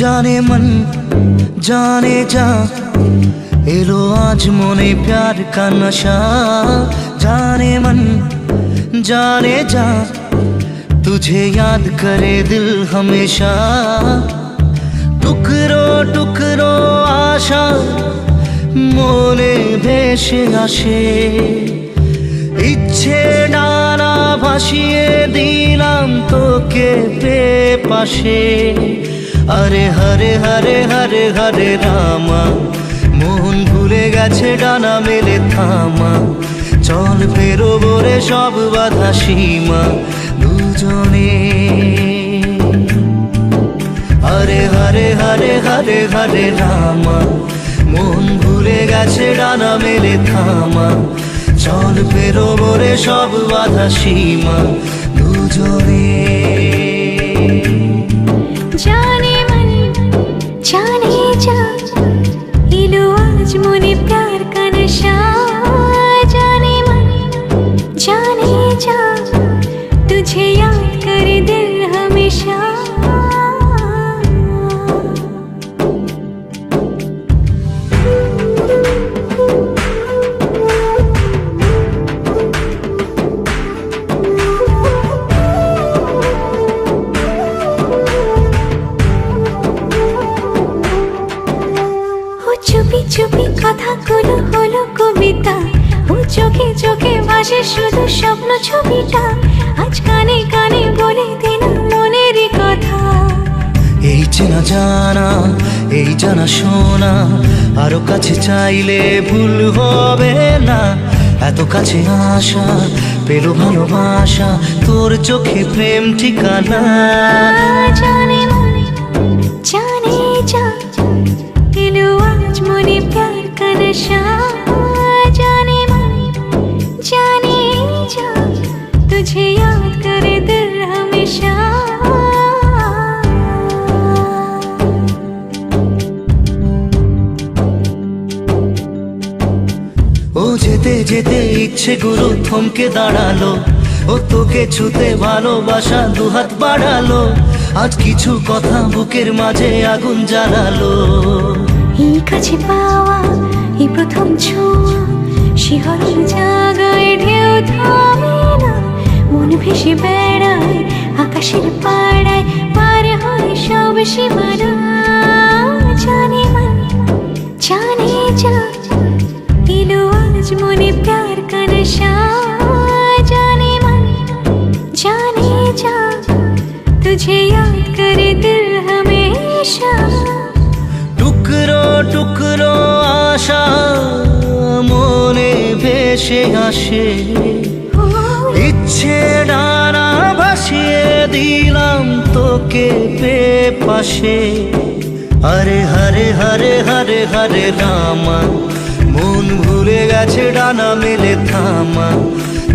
जाने मन जाने जा एलो आज मोने प्यार का नशा। जाने मन जाने जा तुझे याद करे दिल हमेशा। टुकरो टुकरो आशा मोने भेसे आसे इच्छे डाना भासिए दिलाम तोके पाशे। अरे हरे हरे हरे हरे रामा মন ভুলে গেছে ডানা মেলে থামা। চল পেরোবো রে সব বাধা সীমা দুজনে। হরে হরে হরে হরে হরে রামা মন ভুলে গেছে ডানা মেলে থামা। চল পেরোবো রে সব বাধা সীমা দুজনে। जाने मन जाने जा इलो आज मोने प्यार का नशा। जाने मन जाने जा तुझे याद करे दिल हमेशा। চুপি চুপি কথাগুলো হলো কবিতা। ও চোখে চোখে ভাসে শুধু স্বপ্ন ছবিটা। আজ কানে কানে বলে দিন মনের কথা। এই চেনা জানা এই জানা শোনা আরো কাছে চাইলে ভুল হবে না। এত কাছে আসা পেলো ভালোবাসা তোর চোখে প্রেম ঠিকানা। জানে মন জানে যা इलो आज मोने प्यार का नशा। जाने मन जाने जा तुझे याद करे दिल हमेशा। ও যেতে যেতে ইচ্ছে গুলো থমকে দাঁড়ালো। ও তোকে ছুতে ভালোবাসা দুহাত বাড়ালো। আজ কিছু কথা বুকের মাঝে আগুন জ্বালালো। এই কাছে পাওয়া এই প্রথম ছোঁয়া শিহরণ জাগায় ঢেউ থামে না। মন ভেসে বেড়ায় আকাশের পাড়ায় পার হয় সব সীমানা। জানে মন জানে যা इलो आज मोने प्यार का नशा। जाने मन जाने जा तुझे याद करे दिल हमेशा। টুকরো টুকরো আশা মনে ভেসে আসে ইচ্ছে ডানা ভাসিয়ে দিলাম তোকে পাশে। হরে হরে হরে হরে হরে রামা মন ভুলে গেছে ডানা মেলে থামা।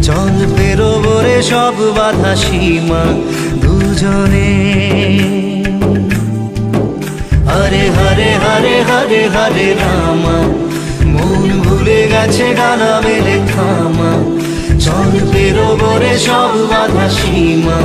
চল পেরোবো রে সব বাধা সীমা দুজনে। হরে হরে হরে হরে হরে রামা মন ভুলে গেছে ডানা মেলে থামা। চল পেরোবো রে সব বাধা সীমা